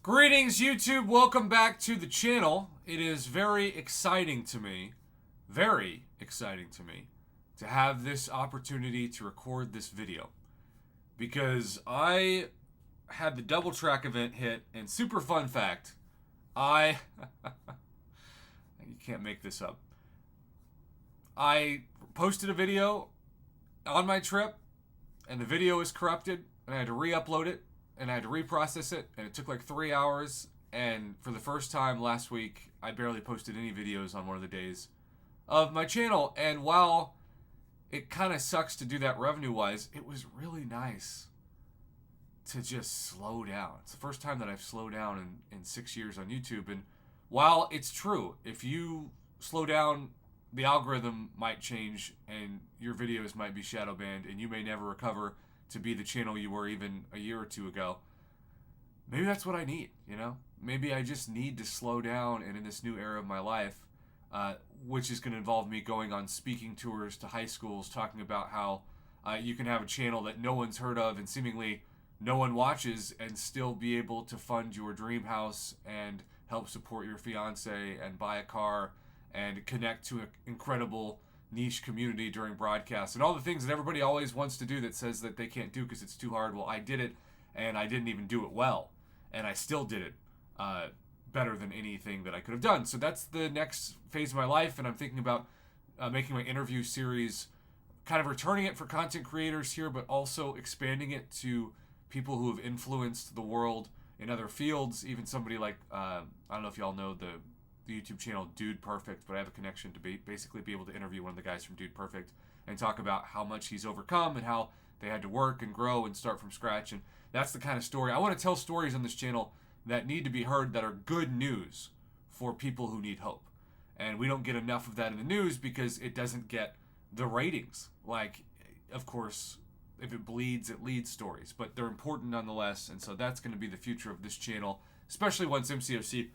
Greetings, YouTube. Welcome back to the channel. It is very exciting to me, to have this opportunity to record this video because I had the double track event hit, and super fun fact, I you can't make this up. I posted a video on my trip, and the video is corrupted, and I had to re-upload it, and I had to reprocess it, and it took like 3 hours. And for the first time last week, I barely posted any videos on one of the days of my channel. And while it kind of sucks to do that revenue-wise, it was really nice to just slow down. It's the first time that I've slowed down in 6 years on YouTube. And while it's true, if you slow down, the algorithm might change and your videos might be shadow banned and you may never recover to be the channel you were even a year or two ago. Maybe that's what I need, you know? Maybe I just need to slow down, and in this new era of my life, which is going to involve me going on speaking tours to high schools, talking about how you can have a channel that no one's heard of and seemingly no one watches and still be able to fund your dream house and help support your fiance and buy a car and connect to an incredible niche community during broadcasts and all the things that everybody always wants to do that says that they can't do because it's too hard. Well, I did it, and I didn't even do it well, and I still did it better than anything that I could have done. So that's the next phase of my life, and I'm thinking about making my interview series, kind of returning it for content creators here, but also expanding it to people who have influenced the world in other fields. Even somebody like, I don't know if y'all know the YouTube channel Dude Perfect, but I have a connection to basically be able to interview one of the guys from Dude Perfect and talk about how much he's overcome and how they had to work and grow and start from scratch. And that's the kind of story I want to tell. Stories on this channel that need to be heard, that are good news for people who need hope. And we don't get enough of that in the news because it doesn't get the ratings. Like, of course, if it bleeds, it leads stories, but they're important nonetheless. And so that's going to be the future of this channel, especially once MCOC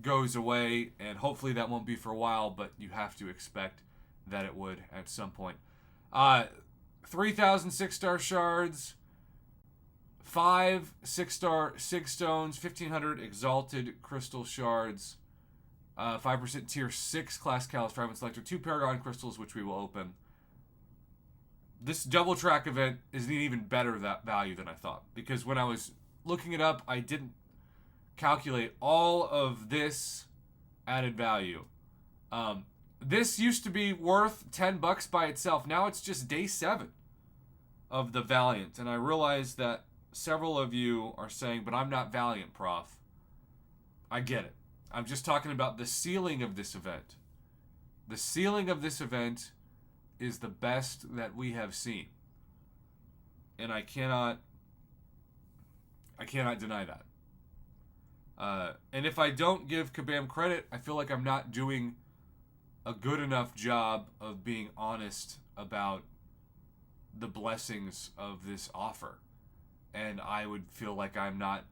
goes away, and hopefully that won't be for a while, but you have to expect that it would at some point. 3,000 6-star shards, 5 6-star sig stones, 1,500 exalted crystal shards, 5% tier 6 class callus fragment selector, 2 paragon crystals, which we will open. This double track event is an even better value than I thought, because when I was looking it up, I didn't calculate all of this added value. This used to be worth $10 by itself. Now it's just day 7 of the Valiant. And I realize that several of you are saying, but I'm not Valiant, Prof. I get it. I'm just talking about the ceiling of this event. The ceiling of this event is the best that we have seen. And I cannot deny that. And if I don't give Kabam credit, I feel like I'm not doing a good enough job of being honest about the blessings of this offer. And I would feel like I'm not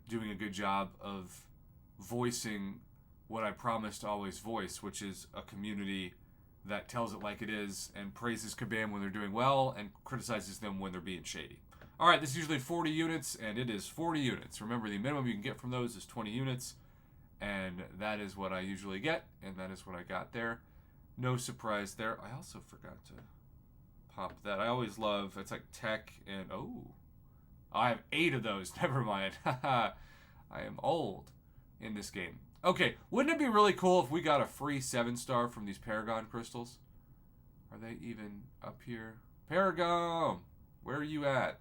doing a good job of voicing what I promised to always voice, which is a community that tells it like it is and praises Kabam when they're doing well and criticizes them when they're being shady. All right, this is usually 40 units, and it is 40 units. Remember, the minimum you can get from those is 20 units, and that is what I usually get, and that is what I got there. No surprise there. I also forgot to pop that. I always love, it's like tech, and I have 8 of those. Never mind. I am old in this game. Okay, wouldn't it be really cool if we got a free 7-star from these Paragon crystals? Are they even up here? Paragon, where are you at?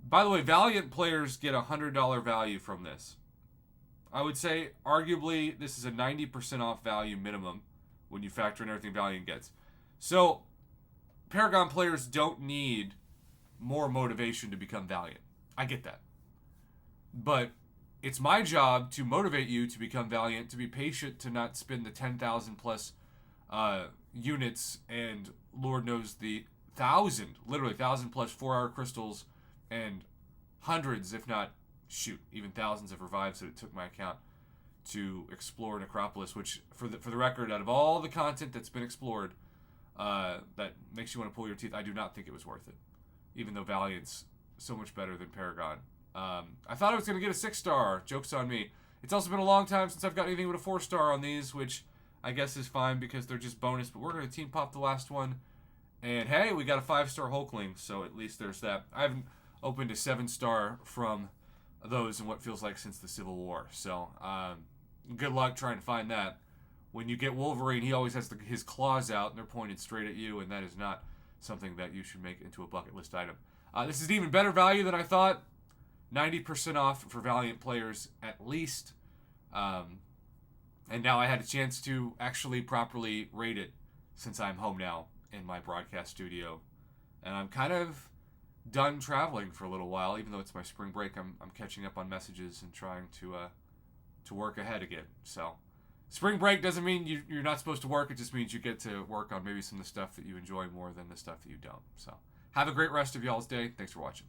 By the way, Valiant players get a $100 value from this. I would say, arguably, this is a 90% off value minimum when you factor in everything Valiant gets. So, Paragon players don't need more motivation to become Valiant. I get that. But it's my job to motivate you to become Valiant, to be patient, to not spend the 10,000 plus units and Lord knows the 1,000 plus 4-hour crystals and hundreds, if not, even thousands of revives that it took my account to explore Necropolis, which, for the record, out of all the content that's been explored that makes you want to pull your teeth, I do not think it was worth it. even though Valiant's so much better than Paragon. I thought I was going to get a 6-star. Joke's on me. It's also been a long time since I've got anything with a 4-star on these, which I guess is fine because they're just bonus, but we're going to team pop the last one. And hey, we got a 5-star Hulkling, so at least there's that. I haven't opened a 7-star from those in what feels like since the Civil War, so good luck trying to find that. When you get Wolverine, he always has his claws out, and they're pointed straight at you, and that is not something that you should make into a bucket list item. This is even better value than I thought. 90% off for Valiant players at least. And now I had a chance to actually properly rate it since I'm home now in my broadcast studio. And I'm kind of done traveling for a little while, even though it's my spring break. I'm catching up on messages and trying to work ahead again. So spring break doesn't mean you're not supposed to work. It just means you get to work on maybe some of the stuff that you enjoy more than the stuff that you don't. So have a great rest of y'all's day. Thanks for watching.